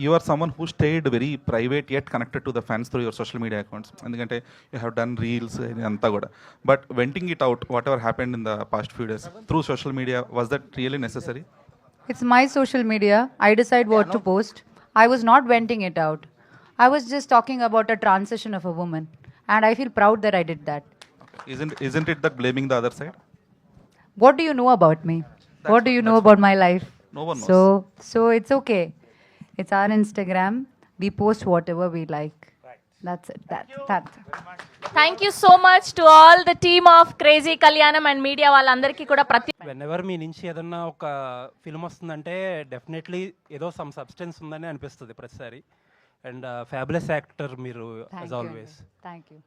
You are someone who stayed very private yet connected to the fans through your social media accounts. ఎందుకంటే you have done reels అంతా కూడా. But venting it out, whatever happened in the past few days through social media, was that really necessary? It's my social media. I decide what to post. I was not venting it out. I was just talking about a transition of a woman. And I feel proud that I did that. Isn't it that blaming the other side? What do you know about me? What do you know about my life? No one knows. So it's okay. It's our Instagram. We post whatever we like. That's it. That's it. Thank you so much to all the team of crazy కళ్యాణం and media వాళ్ళందరికీ కూడా whenever మీ నుంచి ఏదన్నా ఒక film వస్తుందంటే definitely ఏదో some substance ఉందని అనిపిస్తుంది ప్రతిసారి. అండ్ ఫ్యాబులస్ యాక్టర్ మీరు యాజ్ ఆల్వేస్. Thank you.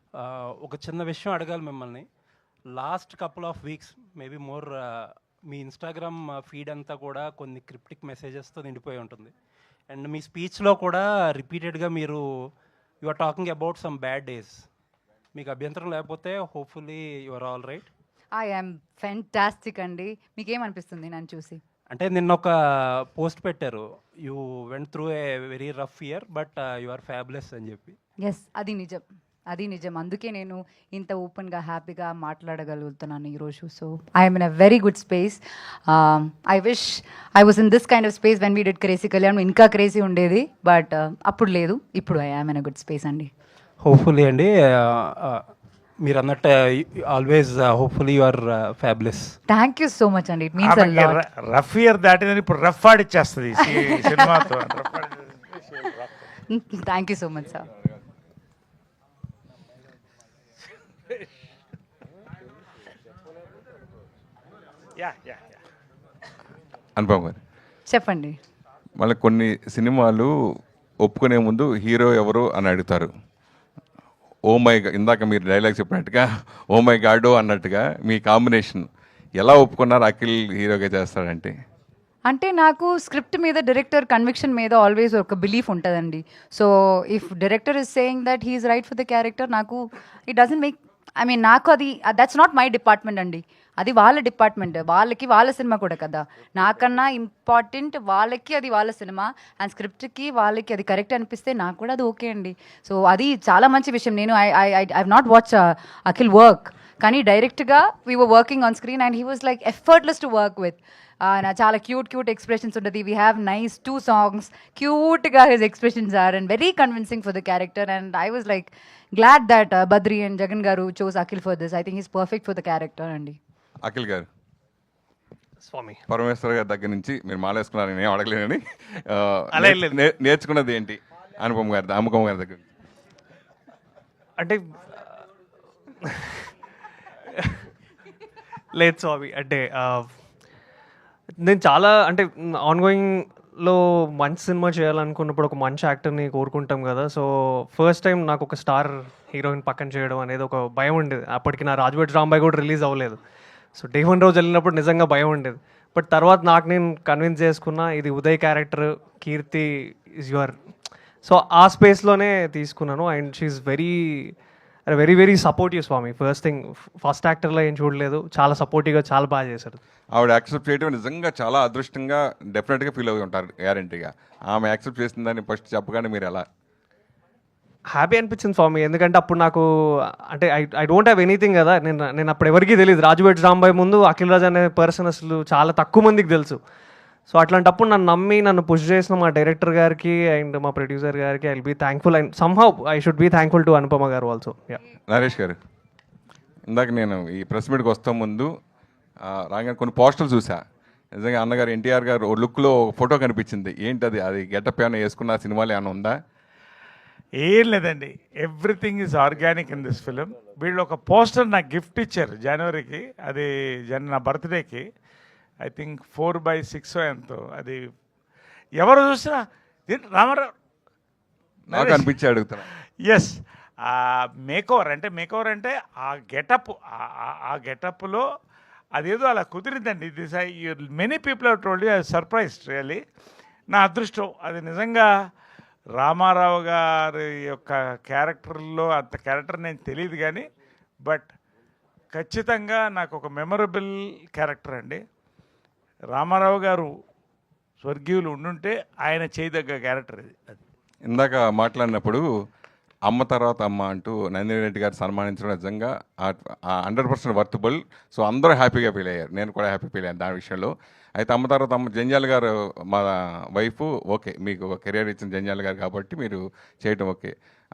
ఒక చిన్న విషయం అడగాలి మిమ్మల్ని. Last couple of weeks maybe more me Instagram feed అంతా కూడా కొన్ని క్రిప్టిక్ మెసేజెస్తో నిండిపోయి ఉంటుంది. అండ్ మీ స్పీచ్లో కూడా రిపీటెడ్గా మీరు you are talking about some bad days. మీకు అభ్యంతరం లేకపోతే hopefully you are all right. I am fantastic అండి. మీకేమనిపిస్తుంది నన్ను చూసి? అంటే నిన్న ఒక పోస్ట్ పెట్టారు, you went through a very rough year but you are fabulous అని చెప్పి. ఎస్, అది నిజం. అందుకే నేను ఇంత ఓపెన్గా హ్యాపీగా మాట్లాడగలుగుతున్నాను ఈరోజు. So I'm in a very good space. I wish I was in this kind of space when we did crazy Kalyan. ఇంకా క్రేజీ ఉండేది, బట్ అప్పుడు లేదు. ఇప్పుడు I am in a good space అండి. హోప్ఫుల్లీ అండి, మీరు అన్నట్టు always hopefully you are fabulous. Thank you so much అండి. It means a lot. Rough year దాటిందని ఇప్పుడు రఫ్ ఆడిచ్చేస్తుంది సినిమాతో. Thank you so much sir. Anupam గారు చెప్పండి. మళ్ళీ కొన్ని సినిమాలు ఒప్పుకునే ముందు హీరో ఎవరు అని అడుగుతారు. ఓ మై ఇందాక మీరు డైలాగ్ చెప్పినట్టుగా ఓ మై గాడో అన్నట్టుగా మీ కాంబినేషన్ ఎలా ఒప్పుకున్నారు అఖిల్ హీరోగా చేస్తాడంటే? అంటే నాకు స్క్రిప్ట్ మీద డైరెక్టర్ కన్విక్షన్ మీద ఆల్వేస్ ఒక బిలీఫ్ ఉంటుందండి. So if director is saying that he's right for the character, నాకు ఇట్ డజంట్ మేక్ నాకు అది దట్స్ నాట్ మై డిపార్ట్మెంట్ అండి. అది వాళ్ళ డిపార్ట్మెంట్. వాళ్ళకి వాళ్ళ సినిమా కూడా కదా. నాకన్నా ఇంపార్టెంట్ వాళ్ళకి అది వాళ్ళ సినిమా. అండ్ స్క్రిప్ట్కి వాళ్ళకి అది కరెక్ట్ అనిపిస్తే నాకు కూడా అది ఓకే అండి. సో అది చాలా మంచి విషయం. నేను I not watch Akhil work, కానీ డైరెక్ట్గా we were working on screen and he was like effortless to work with. చాలా క్యూట్ ఎక్స్ప్రెషన్స్ ఉంటుంది. We have nice 2 songs. క్యూట్గా his expressions are and very convincing for the character. And I was like glad that Badri and Jagan garu chose Akhil for this. I think he's perfect for the character అండి. అఖిల్ గారు, స్వామి పరమేశ్వర్ గారి దగ్గర నుంచి మీరు మాలేసుకున్నారు, నేను ఏం అడగలేనని అలా లేదు. నేర్చుకున్నది ఏంటి అమ్మకం గారి దగ్గర? అంటే లేదు స్వామి, అంటే నేను చాలా అంటే ఆన్గోయింగ్లో మంచి సినిమా చేయాలనుకున్నప్పుడు ఒక మంచి యాక్టర్ని కోరుకుంటాం కదా. సో ఫస్ట్ టైం నాకు ఒక స్టార్ హీరోయిన్ పక్కన చేయడం అనేది ఒక భయం ఉండేది. అప్పటికి నా రాజువేట్ రాంబాయ్ కూడా రిలీజ్ అవ్వలేదు. సో డే 1 రోజు వెళ్ళినప్పుడు నిజంగా భయం ఉండేది. బట్ తర్వాత నాకు నేను కన్విన్స్ చేసుకున్నా, ఇది Uday character, Keerthy is your. So ఆ స్పేస్లోనే తీసుకున్నాను. And she is very very supportive Swamy. First యాక్టర్లో ఏం చూడలేదు, చాలా సపోర్టివ్గా చాలా బాగా చేశారు. ఆవిడ యాక్సెప్ట్ చేయడం నిజంగా చాలా అదృష్టంగా డెఫినెట్గా ఫీల్ అవుతూ ఉంటారు గ్యారంటీగా. ఆమె యాక్సెప్ట్ చేసిందని ఫస్ట్ చెప్పగానే మీరు ఎలా? హ్యాపీ అనిపించింది స్వామి. ఎందుకంటే అప్పుడు నాకు అంటే ఐ డోంట్ హ్యావ్ ఎనీథింగ్ కదా. నేను అప్పుడు ఎవరికీ తెలియదు. రాజువేట్ రాంబాయ్ ముందు అఖిల్ రాజ్ అనే పర్సన్ అసలు చాలా తక్కువ మందికి తెలుసు. సో అట్లాంటప్పుడు నన్ను నమ్మి నన్ను పుష్ చేసిన మా డైరెక్టర్ గారికి అండ్ మా ప్రొడ్యూసర్ గారికి I will be thankful. And somehow I should be thankful to Anupama garu also. Naresh గారు, ఇందాక నేను ఈ ప్రెస్ మీట్కి వస్తాం ముందు రాగానే కొన్ని పోస్టర్లు చూసా. నిజంగా అన్నగారు ఎన్టీఆర్ గారు లుక్లో ఫోటో కనిపించింది. ఏంటది? అది గెటప్ ఏమైనా వేసుకున్న సినిమాలు ఏమైనా ఉందా? ఏం లేదండి, everything is organic in this film. వీళ్ళు ఒక పోస్టర్ నాకు గిఫ్ట్ ఇచ్చారు జనవరికి. అది నా బర్త్డేకి. ఐ థింక్ 4/6 ఎంతో. అది ఎవరు చూసినా రామారావు నాకు అనిపించి అడుగుతున్నా. ఎస్, మేకోవర్ అంటే ఆ గెటప్లో అదేదో అలా కుదిరిందండి. This many people have told you, I surprised really. నా అదృష్టం అది. నిజంగా రామారావు గారి యొక్క క్యారెక్టర్లో అంత క్యారెక్టర్ నేను తెలియదు కానీ, బట్ ఖచ్చితంగా నాకు ఒక మెమరబుల్ క్యారెక్టర్ అండి. రామారావు గారు స్వర్గీయులు ఉండుంటే ఆయన చేయదగ్గ క్యారెక్టర్ ఇది. అది ఇందాక మాట్లాడినప్పుడు అమ్మ తర్వాత అమ్మ అంటూ నందిని రెడ్డి గారు సన్మానించడం నిజంగా 100% వర్తబుల్. సో అందరూ హ్యాపీగా ఫీల్ అయ్యారు, నేను కూడా హ్యాపీ ఫీల్ అయ్యాను దాని విషయంలో. అయితే అమ్మ తర్వాత అమ్మ జంజాల గారు మా వైఫ్ ఓకే, మీకు ఒక కెరియర్ ఇచ్చిన జంజాల గారు కాబట్టి మీరు చేయటం ఓకే.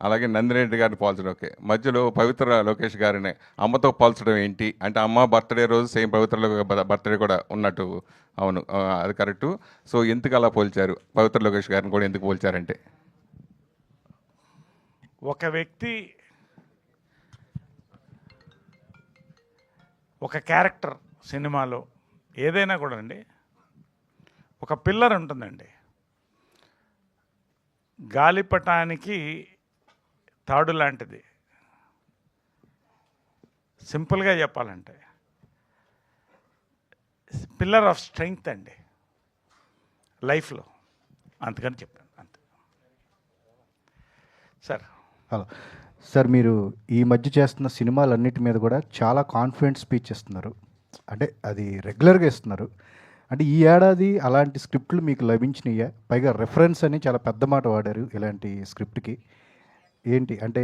అలాగే నందిని రెడ్డి గారిని పోల్చడం ఓకే. మధ్యలో పవిత్ర లోకేష్ గారిని అమ్మతో పోల్చడం ఏంటి అంటే, అమ్మ బర్త్డే రోజు సేమ్ పవిత్ర బర్త్డే కూడా ఉన్నట్టు. అవును, అది కరెక్టు. సో ఎందుకు అలా పోల్చారు, పవిత్ర లోకేష్ గారిని కూడా ఎందుకు పోల్చారంటే? ఒక వ్యక్తి ఒక క్యారెక్టర్ సినిమాలో ఏదైనా కూడా అండి, ఒక పిల్లర్ ఉంటుందండి. గాలిపటానికి తాడు లాంటిది. సింపుల్గా చెప్పాలంటే పిల్లర్ ఆఫ్ స్ట్రెంగ్త్ అండి లైఫ్లో. అందుకని చెప్పాను అంతే. సార్ హలో సార్, మీరు ఈ మధ్య చేస్తున్న సినిమాలన్నిటి మీద కూడా చాలా కాన్ఫిడెంట్ స్పీచ్ ఇస్తున్నారు, అంటే అది రెగ్యులర్గా ఇస్తున్నారు. అంటే ఈ ఏడాది అలాంటి స్క్రిప్ట్లు మీకు లభించినాయా? పైగా రెఫరెన్స్ అని చాలా పెద్ద మాట వాడారు ఇలాంటి స్క్రిప్ట్కి. ఏంటి అంటే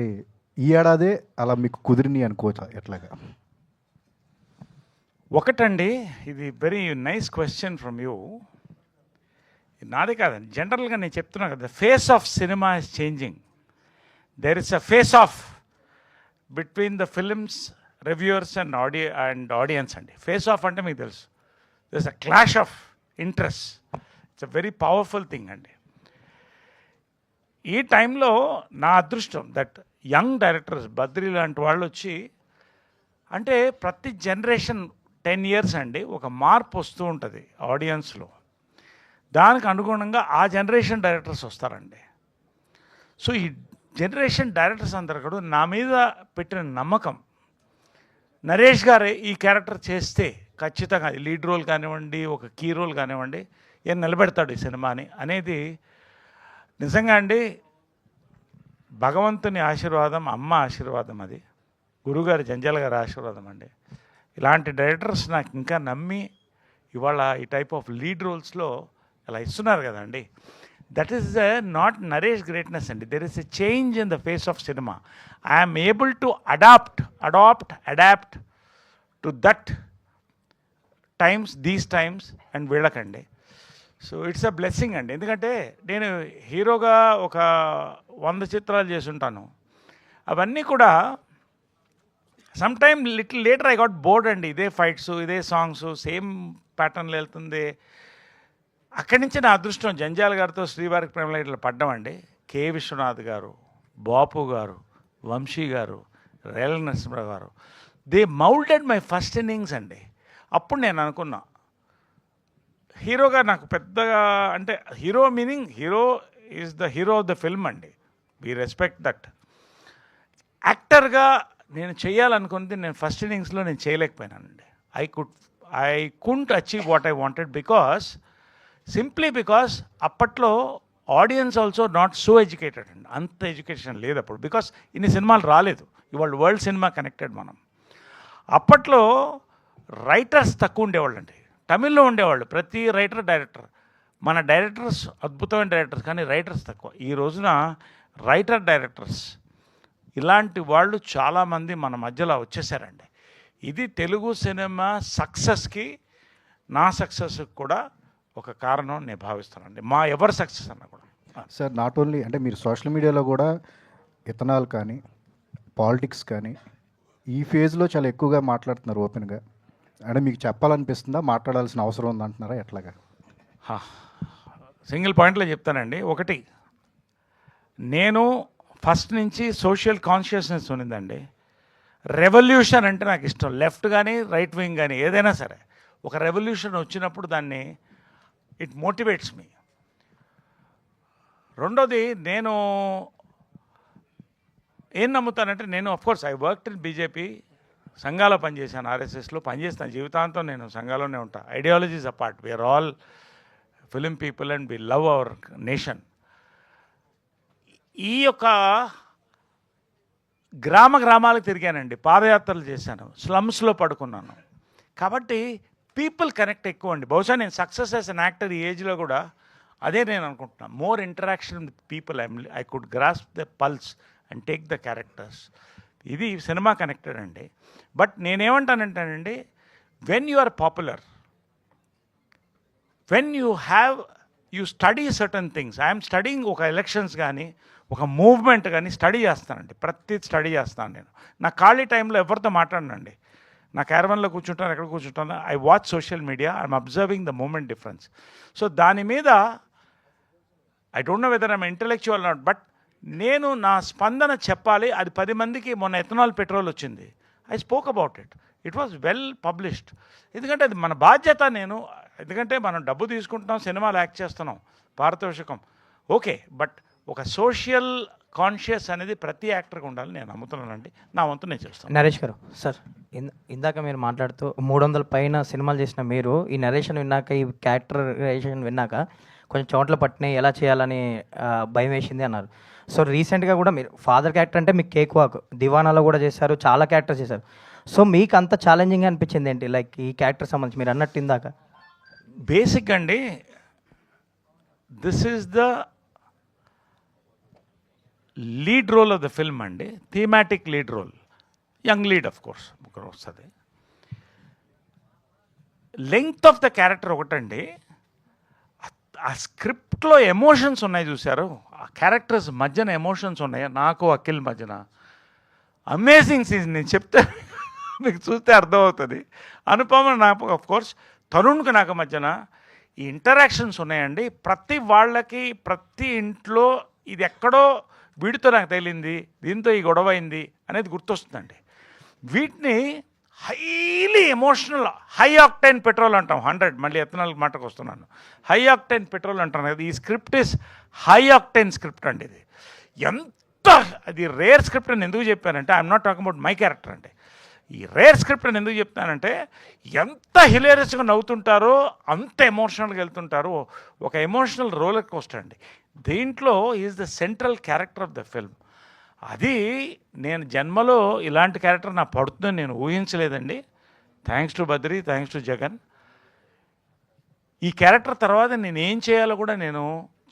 ఈ ఏడాదే అలా మీకు కుదిరినాయి అనుకోవచ్చా ఎట్లాగా? ఒకటండి, ఇది very nice question from you. నాదే కాదండి, జనరల్గా నేను చెప్తున్నాను కదా, face of cinema is changing. There is a face off between the films reviewers and audience అండి. ఫేస్ ఆఫ్ అంటే మీకు తెలుసు, there is a clash of interest. It's a very powerful thing అండి. ఈ టైంలో నా అదృష్టం దట్ యంగ్ డైరెక్టర్స్ బద్రి లాంటి వాళ్ళు వచ్చి, అంటే ప్రతి జనరేషన్ 10 years అండి ఒక మార్పు వస్తూ ఉంటుంది ఆడియన్స్లో. దానికి అనుగుణంగా ఆ జనరేషన్ డైరెక్టర్స్ వస్తారండి. సో ఈ జనరేషన్ డైరెక్టర్స్ అందరూ కూడా నా మీద పెట్టిన నమ్మకం, నరేష్ గారే ఈ క్యారెక్టర్ చేస్తే ఖచ్చితంగా లీడ్ రోల్ కానివ్వండి, ఒక కీ రోల్ కానివ్వండి, ఏం నిలబెడతాడు ఈ సినిమాని అనేది నిజంగా అండి భగవంతుని ఆశీర్వాదం, అమ్మ ఆశీర్వాదం, అది గురుగారు జంజాల గారి ఆశీర్వాదం అండి. ఇలాంటి డైరెక్టర్స్ నాకు ఇంకా నమ్మి ఇవాళ ఈ టైప్ ఆఫ్ లీడ్ రోల్స్లో అలా ఇస్తున్నారు కదండి. That is not Naresh greatness అండి. There is a change in the face of cinema. I'm able to adapt to that times, these times and వీళ్ళకండి. సో ఇట్స్ అ బ్లెస్సింగ్ అండి. ఎందుకంటే నేను హీరోగా ఒక 100 చిత్రాలు చేసుంటాను. అవన్నీ కూడా some time little later I got bored అండి. ఇదే ఫైట్స్, ఇదే సాంగ్స్, సేమ్ ప్యాటర్న్లో వెళ్తుంది. అక్కడి నుంచి నా అదృష్టం జంజాల గారితో శ్రీవారికి ప్రేమలో ఇట్లా పడ్డామండి. కె విశ్వనాథ్ గారు, బాపు గారు, వంశీ గారు, రేల నరసింహరావు గారు, they moulded my first innings అండి. అప్పుడు నేను అనుకున్నా హీరోగా నాకు పెద్దగా, అంటే hero meaning hero is the hero of the film అండి. We respect that. యాక్టర్గా నేను చేయాలనుకుంది నేను ఫస్ట్ ఇన్నింగ్స్లో నేను చేయలేకపోయినానండి. I couldn't achieve what I wanted simply because అప్పట్లో audience also not so educated అండి. అంత ఎడ్యుకేషన్ లేదు అప్పుడు, బికాస్ ఇన్ని సినిమాలు రాలేదు. ఇవాళ వరల్డ్ సినిమా కనెక్టెడ్ మనం. అప్పట్లో రైటర్స్ తక్కువ ఉండేవాళ్ళు అండి. తమిళ్లో ఉండేవాళ్ళు ప్రతి డైరెక్టర్. మన డైరెక్టర్స్ అద్భుతమైన డైరెక్టర్స్, కానీ రైటర్స్ తక్కువ. ఈ రోజున డైరెక్టర్స్ ఇలాంటి వాళ్ళు చాలామంది మన మధ్యలో వచ్చేసారండి. ఇది తెలుగు సినిమా సక్సెస్కి, నా సక్సెస్కి కూడా ఒక కారణం నేను భావిస్తానండి. మా ఎవరి సక్సెస్ అన్నా కూడా. సార్, నాట్ ఓన్లీ అంటే మీరు సోషల్ మీడియాలో కూడా ఇథనాల్ కానీ పాలిటిక్స్ కానీ ఈ ఫేజ్లో చాలా ఎక్కువగా మాట్లాడుతున్నారు ఓపెన్గా. అంటే మీకు చెప్పాలనిపిస్తుందా, మాట్లాడాల్సిన అవసరం ఉందంటున్నారా ఎట్లాగా? సింగిల్ పాయింట్లో చెప్తానండి. ఒకటి, నేను ఫస్ట్ నుంచి సోషల్ కాన్షియస్నెస్ ఉన్నదండి. రెవల్యూషన్ అంటే నాకు ఇష్టం. లెఫ్ట్ కానీ రైట్ వింగ్ కానీ ఏదైనా సరే ఒక రెవల్యూషన్ వచ్చినప్పుడు దాన్ని ఇట్ మోటివేట్స్ మీ. రెండోది, నేను ఏం నమ్ముతానంటే, నేను of course I worked in BJP, సంఘాలో పనిచేశాను, ఆర్ఎస్ఎస్లో పనిచేస్తాను, జీవితాంతం నేను సంఘాలోనే ఉంటాను. Ideologies apart, we are all film people and we love our nation. ఈ యొక్క గ్రామాలకు తిరిగానండి, పాదయాత్రలు చేశాను, స్లమ్స్లో పడుకున్నాను. కాబట్టి పీపుల్ కనెక్ట్ ఎక్కువ అండి. బహుశా నేను సక్సెస్ యాజ్ అన్ యాక్టర్ ఈ ఏజ్లో కూడా అదే నేను అనుకుంటున్నాను. More interaction with people, I could grasp the pulse and take the characters. ఇది సినిమా కనెక్టెడ్ అండి. బట్ నేనేమంటానంటానండి, when you are popular, when you study certain things. I'm studying ఒక ఎలక్షన్స్ కానీ ఒక మూవ్మెంట్ కానీ స్టడీ చేస్తానండి. ప్రతి స్టడీ చేస్తాను నేను. నా ఖాళీ టైంలో ఎవరితో మాట్లాడనండి. నా క్యారవన్లో కూర్చుంటాను, ఎక్కడ కూర్చుంటాను, I watch social media, I'm observing the moment difference. So దాని మీద I don't know whether I'm intellectual not, but నేను నా స్పందన చెప్పాలి. అది 10 మందికి మొన్న ఎథనాల్ పెట్రోల్ వచ్చింది, I spoke about it. It was well published. ఎందుకంటే అది మన బాధ్యత. ఎందుకంటే మనం డబ్బు తీసుకుంటున్నాం, సినిమాలు యాక్ట్ చేస్తున్నాం, పారితోషికం ఓకే, బట్ ఒక సోషల్ కాన్షియస్ అనేది ప్రతి యాక్టర్కి ఉండాలి నేను నమ్ముతున్నానండి. నా వంతు నేను చేస్తాను. నరేష్ గారు సార్, ఇందాక మీరు మాట్లాడుతూ 300 పైన సినిమాలు చేసిన మీరు ఈ నరేషన్ విన్నాక, ఈ క్యారెక్టరైజేషన్ విన్నాక కొంచెం చోట్ల పట్టినాయి, ఎలా చేయాలని భయం వేసింది అన్నారు. సో రీసెంట్గా కూడా మీరు ఫాదర్ క్యారెక్టర్ అంటే మీకు కేక్ వాక్, దివానాలో కూడా చేశారు, చాలా క్యారెక్టర్స్ చేశారు. సో మీకు అంత ఛాలెంజింగ్ అనిపించింది ఏంటి, లైక్ ఈ క్యారెక్టర్ సంబంధించి మీరు అన్నట్టు ఇందాక? బేసిక్ అండి, this is the lead role of the film అండి, thematic lead role, young lead of course ఒకరు వస్తుంది. లెంగ్త్ ఆఫ్ ద క్యారెక్టర్ ఒకటండి, ఆ స్క్రిప్ట్లో ఎమోషన్స్ ఉన్నాయి చూశారు, ఆ క్యారెక్టర్స్ మధ్యన ఎమోషన్స్ ఉన్నాయి. నాకు అఖిల్ మధ్యన అమేజింగ్ సీన్, నేను చెప్తే మీకు చూస్తే అర్థమవుతుంది. అనుపమ నాకు ఆఫ్ కోర్స్, తరుణ్కి నాకు మధ్యన ఈ ఇంటరాక్షన్స్ ఉన్నాయండి. ప్రతి వాళ్ళకి ప్రతి ఇంట్లో ఇది ఎక్కడో వీడితో నాకు తగిలింది, దీంతో ఈ గొడవ అయింది అనేది గుర్తొస్తుందండి. వీటిని highly emotional, high octane petrol అంటాం. 100 మళ్ళీ ఎథనాల్ మాటకు వస్తున్నాను, హై ఆక్టైన్ పెట్రోల్ అంటాను కదా. ఈ script is high octane script అండి. ఇది ఎంత, అది రేర్ స్క్రిప్ట్ అని ఎందుకు చెప్పానంటే, I'm not talking about my character అండి. ఈ రేర్ స్క్రిప్ట్ అని ఎందుకు చెప్తానంటే, ఎంత హిలేరియస్గా నవ్వుతుంటారో అంత ఎమోషనల్గా వెళ్తుంటారు. ఒక ఎమోషనల్ రోలర్ కోస్టర్ అండి. దీంట్లో is the central character of the film. అది నేను జన్మలో ఇలాంటి క్యారెక్టర్ నాకు పడుతుందని నేను ఊహించలేదండి. Thanks to Badri, thanks to Jagan. ఈ క్యారెక్టర్ తర్వాత నేను ఏం చేయాలో కూడా నేను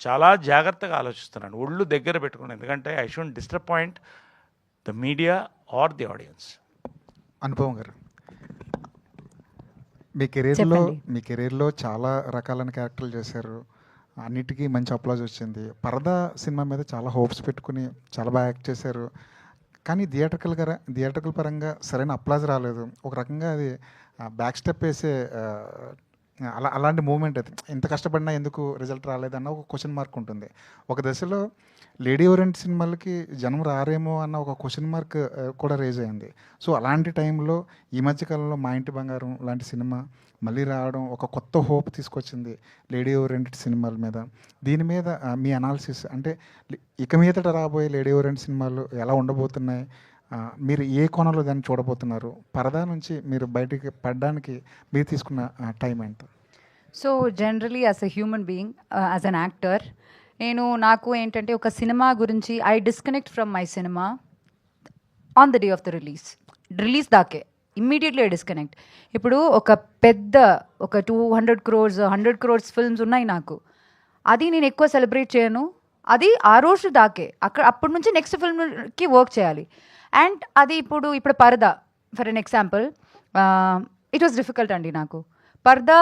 చాలా జాగ్రత్తగా ఆలోచిస్తున్నాను, ఒళ్ళు దగ్గర పెట్టుకున్నాను. ఎందుకంటే I should disappoint the media or the audience. Anupama garu, మీ కెరీర్లో చాలా రకాలైన క్యారెక్టర్లు చేశారు, అన్నిటికీ మంచి అప్లాజ్ వచ్చింది. పరదా సినిమా మీద చాలా హోప్స్ పెట్టుకుని చాలా బాగా యాక్ట్ చేశారు, కానీ థియేటర్కల్ పరంగా సరైన అప్లాజ్ రాలేదు. ఒక రకంగా అది బ్యాక్ స్టెప్ వేసే అలాంటి మూమెంట్. అది ఎంత కష్టపడినా ఎందుకు రిజల్ట్ రాలేదన్న ఒక క్వశ్చన్ మార్క్ ఉంటుంది. ఒక దశలో లేడీ ఓరియంట్ సినిమాలకి జనం రారేమో అన్న ఒక క్వశ్చన్ మార్క్ కూడా రేజ్ అయింది. సో అలాంటి టైంలో ఈ మధ్యకాలంలో మా ఇంటి బంగారం లాంటి సినిమా మళ్ళీ రావడం ఒక కొత్త హోప్ తీసుకొచ్చింది లేడీ ఓరియంటెడ్ సినిమాల మీద. దీని మీద మీ అనాలిసిస్, అంటే ఇక మీదట రాబోయే లేడీ ఓరియంటెడ్ సినిమాలు ఎలా ఉండబోతున్నాయి, మీరు ఏ కోణంలో దాన్ని చూడబోతున్నారు, పరదా నుంచి మీరు బయటికి పడడానికి మీరు తీసుకున్న టైం ఎంత? So generally as a human being, as an actor, నాకు ఏంటంటే ఒక సినిమా గురించి I disconnect from my cinema on the day of the release దాకే ఇమ్మీడియట్లీ ఐ డిస్కనెక్ట్. ఇప్పుడు ఒక 200 crores 100 crores ఫిల్మ్స్ ఉన్నాయి నాకు, అది నేను ఎక్కువ సెలబ్రేట్ చేయను, అది ఆ రోజు దాకే. అప్పటి నుంచి నెక్స్ట్ ఫిల్మ్కి వర్క్ చేయాలి. అండ్ అది ఇప్పుడు పరదా for an example, it was difficult అండి నాకు. పర్దా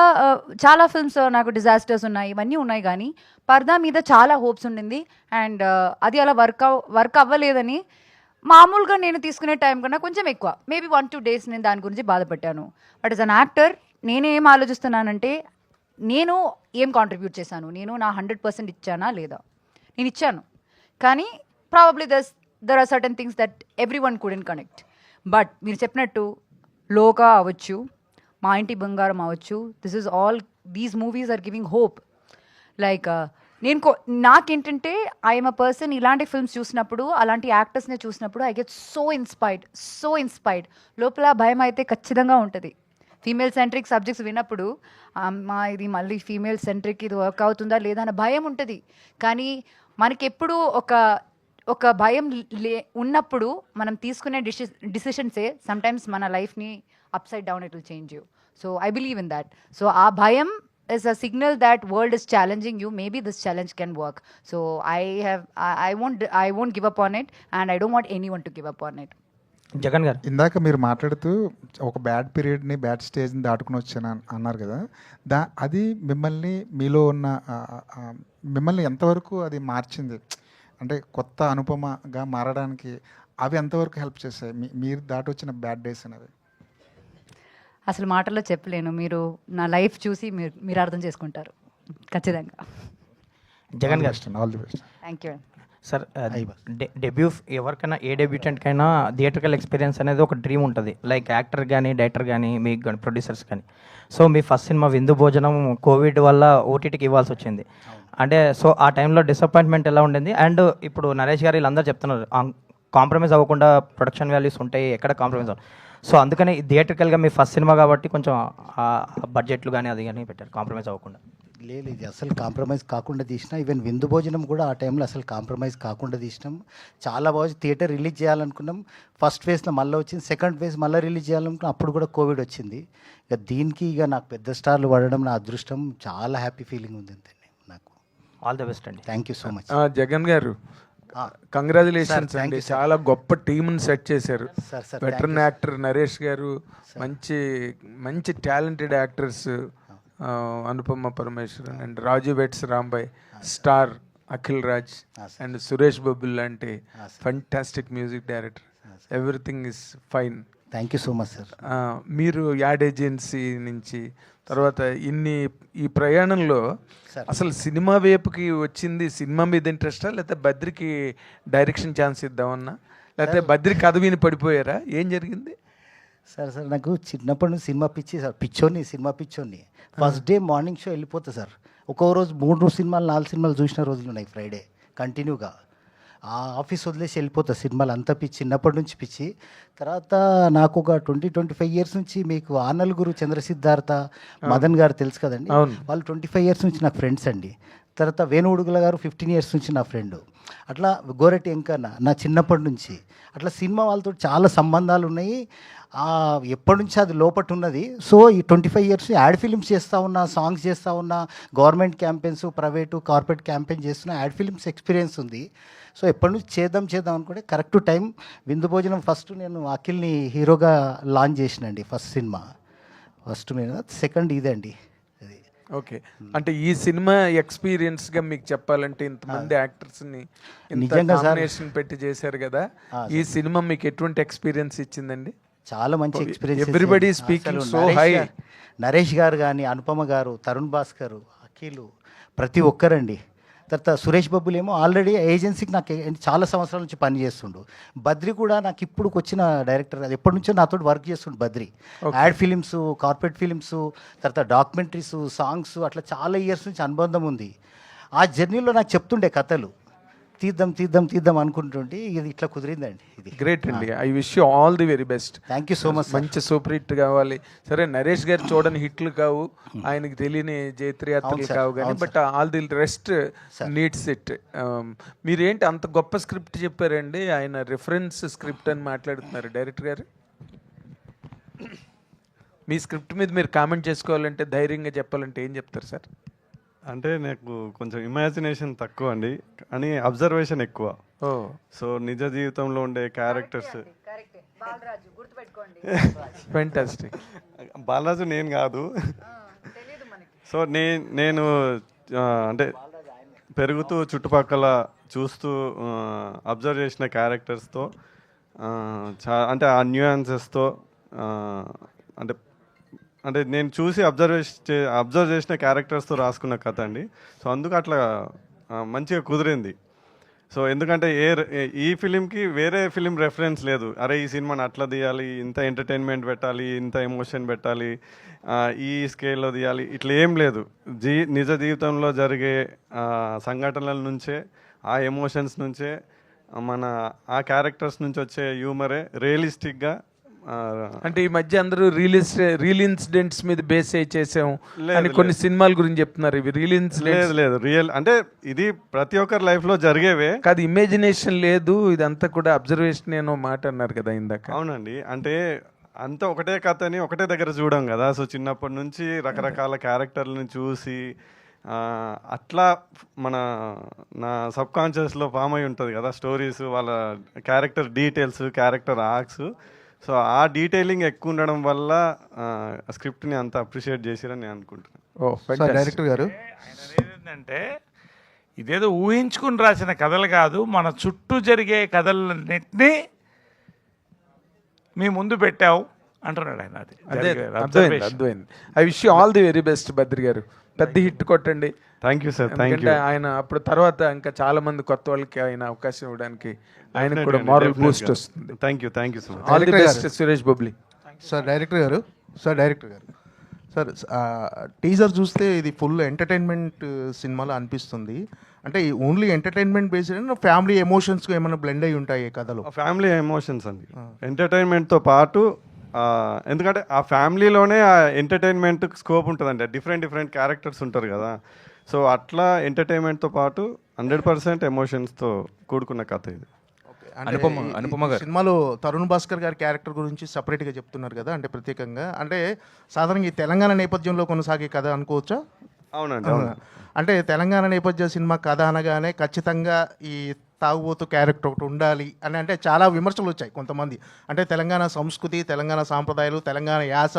చాలా ఫిల్మ్స్ నాకు డిజాస్టర్స్ ఉన్నాయి, ఇవన్నీ ఉన్నాయి, కానీ పర్దా మీద చాలా హోప్స్ ఉండింది. అండ్ అది అలా వర్క్ అవ్వలేదని మామూలుగా నేను తీసుకునే టైం కన్నా కొంచెం ఎక్కువ, మేబీ 1-2 days నేను దాని గురించి బాధపడ్డాను. బట్ యాజ్ అన్ యాక్టర్ నేనేం ఆలోచిస్తున్నానంటే, నేను ఏం కాంట్రిబ్యూట్ చేశాను, నేను నా 100% ఇచ్చానా లేదా. నేను ఇచ్చాను, కానీ probably there are certain things that everyone couldn't connect. But మీరు చెప్పినట్టు లోకా అవ్వచ్చు, మా ఇంటి బంగారం అవ్వచ్చు, these movies are giving hope. Like నాకేంటంటే ఐఎమ్ అ పర్సన్, ఇలాంటి ఫిల్మ్స్ చూసినప్పుడు, అలాంటి యాక్టర్స్ని చూసినప్పుడు ఐ గెట్ సో ఇన్స్పైర్డ్. లోపల భయం అయితే ఖచ్చితంగా ఉంటుంది. ఫీమేల్ సెంట్రిక్ సబ్జెక్ట్స్ విన్నప్పుడు, అమ్మా ఇది మళ్ళీ ఫీమేల్ సెంట్రిక్, ఇది వర్క్ అవుతుందా లేదా అన్న భయం ఉంటుంది. కానీ మనకెప్పుడు ఒక భయం ఉన్నప్పుడు మనం తీసుకునే డిసిషన్సే సమ్టైమ్స్ మన లైఫ్ని up side down it will change you. So I believe in that. So our bhayam is a signal that world is challenging you. Maybe this challenge can work. So I won't give up on it, and I don't want anyone to give up on it. Jagan గారు, ఇందాక మీరు మాట్లాడుతూ ఒక bad పీరియడ్ని bad స్టేజ్ని దాటుకుని వచ్చాను అన్నారు కదా, అది మిమ్మల్ని మీలో ఉన్న మిమ్మల్ని ఎంతవరకు అది మార్చింది, అంటే కొత్త అనుపమగా మారడానికి అవి ఎంతవరకు హెల్ప్ చేశాయి మీరు దాటి వచ్చిన బ్యాడ్ డేస్ అనేవి? అసలు మాటల్లో చెప్పలేను. మీరు నా లైఫ్ చూసి మీరు అర్థం చేసుకుంటారు ఖచ్చితంగా. జగన్ గారు, all the best. Thank you. Sir debut ఎవరికైనా ఏ డెబ్యూటెంట్కైనా థియేట్రికల్ ఎక్స్పీరియన్స్ అనేది ఒక డ్రీమ్ ఉంటుంది, లైక్ యాక్టర్ కానీ డైరెక్టర్ కానీ మీకు కానీ ప్రొడ్యూసర్స్ కానీ. సో మీ ఫస్ట్ సినిమా విందు భోజనం కోవిడ్ వల్ల ఓటీటీకి ఇవ్వాల్సి వచ్చింది. అంటే సో ఆ టైంలో డిసప్పాయింట్మెంట్ ఎలా ఉండింది? అండ్ ఇప్పుడు నరేష్ గారు వీళ్ళందరూ చెప్తున్నారు కాంప్రమైజ్ అవ్వకుండా ప్రొడక్షన్ వాల్యూస్ ఉంటాయి, ఎక్కడ కాంప్రమైజ్ అవ్వదు. సో అందుకని థియేట్రికల్గా మీ ఫస్ట్ సినిమా కాబట్టి కొంచెం బడ్జెట్లు కానీ అది కానీ పెట్టారు కాంప్రమైజ్ అవ్వకుండా. లేదు, ఇది అసలు కాంప్రమైజ్ కాకుండా తీసినా. ఈవెన్ విందు భోజనం కూడా ఆ టైంలో అసలు కాంప్రమైజ్ కాకుండా తీసినాం. చాలా బాగా థియేటర్ రిలీజ్ చేయాలనుకున్నాం. ఫస్ట్ ఫేజ్లో మళ్ళీ వచ్చింది, సెకండ్ ఫేజ్ మళ్ళీ రిలీజ్ చేయాలనుకున్నాం, అప్పుడు కూడా కోవిడ్ వచ్చింది. ఇక దీనికి నాకు పెద్ద స్టార్లు పడడం నా అదృష్టం. చాలా హ్యాపీ ఫీలింగ్ ఉంది అంతే నాకు. ఆల్ ద బెస్ట్ అండి. Thank you so much. Jagan గారు, కంగ్రాచులేషన్స్ అండి. చాలా గొప్ప టీంని సెట్ చేశారు. వెటరన్ యాక్టర్ నరేష్ గారు, మంచి మంచి talented actors Anupama Parameswaran and Raju weds Rambai, star Akhil Raj and Suresh Babu లాంటి fantastic music director. Everything is fine. Thank you so much sir. మీరు యాడ్ ఏజెన్సీ నుంచి తర్వాత ఈ ప్రయాణంలో అసలు సినిమా వైపుకి వచ్చింది సినిమా మీద ఇంట్రెస్టా, లేకపోతే బద్రికి డైరెక్షన్ ఛాన్స్ ఇద్దామన్నా, లేకపోతే బద్రి కథ విని పడిపోయారా, ఏం జరిగింది? సార్ నాకు చిన్నప్పటి నుంచి సినిమా పిచ్చి సార్. సినిమా పిచ్చోని. ఫస్ట్ డే మార్నింగ్ షో వెళ్ళిపోతా సార్. ఒక్కో రోజు 3 సినిమాలు 4 సినిమాలు చూసిన రోజులు ఉన్నాయి ఫ్రైడే కంటిన్యూగా. ఆ ఆఫీస్ వదిలేసి వెళ్ళిపోతా. సినిమాలు అంతా పిచ్చి, చిన్నప్పటి నుంచి పిచ్చి. తర్వాత నాకు ఒక 25 ఇయర్స్ నుంచి మీకు ఆ నలుగురు చంద్రసిద్ధార్థ మదన్ గారు తెలుసు కదండి, వాళ్ళు 25 ఇయర్స్ నుంచి నాకు ఫ్రెండ్స్ అండి. తర్వాత వేణు ఉడుగుల గారు 15 ఇయర్స్ నుంచి నా ఫ్రెండ్. అట్లా గోరెట్టి ఎంకన్న నా చిన్నప్పటి నుంచి. అట్లా సినిమా వాళ్ళతో చాలా సంబంధాలు ఉన్నాయి. ఎప్పటి నుంచి అది లోపట ఉన్నది. సో ఈ 25 ఇయర్స్ యాడ్ ఫిలిమ్స్ చేస్తూ ఉన్నా, సాంగ్స్ చేస్తూ ఉన్నా, government campaigns, private corporate campaign చేస్తున్న యాడ్ ఫిలిమ్స్ ఎక్స్పీరియన్స్ ఉంది. సో ఎప్పటి నుంచి చేద్దాం అనుకుంటే కరెక్ట్ టైం విందు భోజనం ఫస్ట్ నేను అఖిల్ని హీరోగా లాంచ్ చేసినండి. ఫస్ట్ సినిమా ఫస్ట్ మీద, సెకండ్ ఇదండి. ఓకే, అంటే ఈ సినిమా ఎక్స్పీరియన్స్గా మీకు చెప్పాలంటే ఇంతమంది యాక్టర్స్ని నిజంగా కాంబినేషన్ పెట్టి చేశారు కదా, ఈ సినిమా మీకు ఎటువంటి ఎక్స్పీరియన్స్ ఇచ్చిందండి? చాలా మంచి experience. Everybody speaking so high. Naresh గారు కానీ, అనుపమ గారు, తరుణ్ భాస్కర్, అఖిల్, ప్రతి ఒక్కరండి. తర్వాత సురేష్ బాబులేమో ఆల్రెడీ ఏజెన్సీకి నాకు చాలా సంవత్సరాల నుంచి పని చేస్తుండు. బద్రి కూడా నాకు ఇప్పుడు వచ్చిన డైరెక్టర్, అది ఎప్పటి నుంచో నాతో వర్క్ చేస్తుండు Badri. Ad films, corporate films, తర్వాత డాక్యుమెంటరీస్, సాంగ్స్, అట్లా చాలా ఇయర్స్ నుంచి అనుబంధం ఉంది. ఆ జర్నీలో నాకు చెప్తుండే కథలు, తీద్దాం అనుకుంటుంటే ఇది ఇట్లా కుదిరిందండి. ఇది గ్రేట్ అండి. I wish you all the very best. Thank you so much. మంచి సూపర్ హిట్ కావాలి. సరే, నరేష్ గారు చూడని హిట్లు కావు, ఆయనకి తెలియని జైత్రయాత్రలు కావు, కానీ but all the rest needs it. మీరేంటి అంత గొప్ప స్క్రిప్ట్ చెప్పారండి, ఆయన రిఫరెన్స్ స్క్రిప్ట్ అని మాట్లాడుతున్నారు డైరెక్టర్ గారు. మీ స్క్రిప్ట్ మీద మీరు కామెంట్ చేసుకోవాలంటే, ధైర్యంగా చెప్పాలంటే ఏం చెప్తారు సార్? అంటే నాకు కొంచెం ఇమాజినేషన్ తక్కువ అండి, అని అబ్జర్వేషన్ ఎక్కువ. సో నిజ జీవితంలో ఉండే క్యారెక్టర్స్. ఫెంటాస్టిక్. బాలరాజు నేను కాదు. సో నేను అంటే పెరుగుతూ చుట్టుపక్కల చూస్తూ అబ్జర్వ్ చేసిన క్యారెక్టర్స్తో, అంటే ఆ న్యూయాన్సెస్తో, అంటే నేను చూసి అబ్జర్వ్ చేసిన క్యారెక్టర్స్తో రాసుకున్న కథ అండి. సో అందుకు అట్లా మంచిగా కుదిరింది. సో ఎందుకంటే ఈ ఫిలింకి వేరే ఫిలిం రెఫరెన్స్ లేదు. అరే ఈ సినిమాని అట్లా తీయాలి, ఇంత ఎంటర్టైన్మెంట్ పెట్టాలి, ఇంత ఎమోషన్ పెట్టాలి, ఈ స్కేల్లో తీయాలి, ఇట్లా ఏం లేదు. నిజ జీవితంలో జరిగే సంఘటనల నుంచే, ఆ ఎమోషన్స్ నుంచే, ఆ క్యారెక్టర్స్ నుంచి వచ్చే హ్యూమరే రియలిస్టిక్గా. అంటే ఈ మధ్య అందరూ రియల్ ఇన్సిడెంట్స్ మీద బేస్ అయి చేసాం అని కొన్ని సినిమాల గురించి చెప్తున్నారు. ఇవి రియల్ ఇన్సిడెంట్స్ లేదు, రియల్ అంటే ఇది ప్రతి ఒక్కరి లైఫ్లో జరిగేవే కాదు, ఇమాజినేషన్ లేదు, ఇదంతా కూడా అబ్జర్వేషన్ ఏనో మాట అన్నారు కదా ఇందాక. అవునండి, అంటే అంతా ఒకటే కథని ఒకటే దగ్గర చూడం కదా. సో చిన్నప్పటి నుంచి రకరకాల క్యారెక్టర్లను చూసి అట్లా నా సబ్ కాన్షియస్లో ఫామ్ అయి ఉంటుంది కదా స్టోరీస్, వాళ్ళ character details, character arcs. So ఆ డీటెయిలింగ్ ఎక్కువ ఉండడం వల్ల స్క్రిప్ట్ని అంత అప్రిషియేట్ చేసిరని నేను అనుకుంటున్నాను. డైరెక్టర్ గారు ఏంటంటే ఇదేదో ఊహించుకుని రాసిన కథలు కాదు, మన చుట్టూ జరిగే కథలన్నింటినీ మీ ముందు పెట్టావు అంటున్నాడు ఆయన. అదే అర్థమైంది. I wish you all the very best Badri గారు, పెద్ద హిట్ కొట్టండి. Thank you sir. Thank you. ఆయన అప్పుడు తర్వాత ఇంకా చాలా మంది కొత్త వాళ్ళకి ఆయన అవకాశం ఇవ్వడానికి ఆయన కూడా మారల్ బూస్ట్ వస్తుంది. Thank you so much. All the best Suresh Bobbili. Sir director గారు సార్ టీజర్ చూస్తే ఇది ఫుల్ ఎంటర్టైన్మెంట్ సినిమాలో అనిపిస్తుంది. అంటే only entertainment based family emotions ఏమైనా బ్లెండ్ అయి ఉంటాయి కథలో? ఫ్యామిలీ ఎమోషన్స్ అండి, ఎంటర్టైన్మెంట్తో పాటు. ఎందుకంటే ఆ ఫ్యామిలీలోనే ఆ ఎంటర్టైన్మెంట్ స్కోప్ ఉంటుందండి. డిఫరెంట్ క్యారెక్టర్స్ ఉంటారు కదా. సో అట్లా ఎంటర్టైన్మెంట్తో పాటు 100% ఎమోషన్స్తో కూడుకున్న కథ ఇది. అనుపమ గారు సినిమాలో తరుణ్ భాస్కర్ గారి క్యారెక్టర్ గురించి సపరేట్గా చెప్తున్నారు కదా, అంటే ప్రత్యేకంగా, అంటే సాధారణంగా ఈ తెలంగాణ నేపథ్యంలో కొనసాగే కథ అనుకోవచ్చా? అవునండి. అంటే తెలంగాణ నేపథ్య సినిమా కథ అనగానే ఖచ్చితంగా ఈ తాగుబోతు క్యారెక్టర్ ఒకటి ఉండాలి అని అంటే చాలా విమర్శలు వచ్చాయి కొంతమంది. అంటే తెలంగాణ సంస్కృతి, తెలంగాణ సాంప్రదాయాలు, తెలంగాణ యాస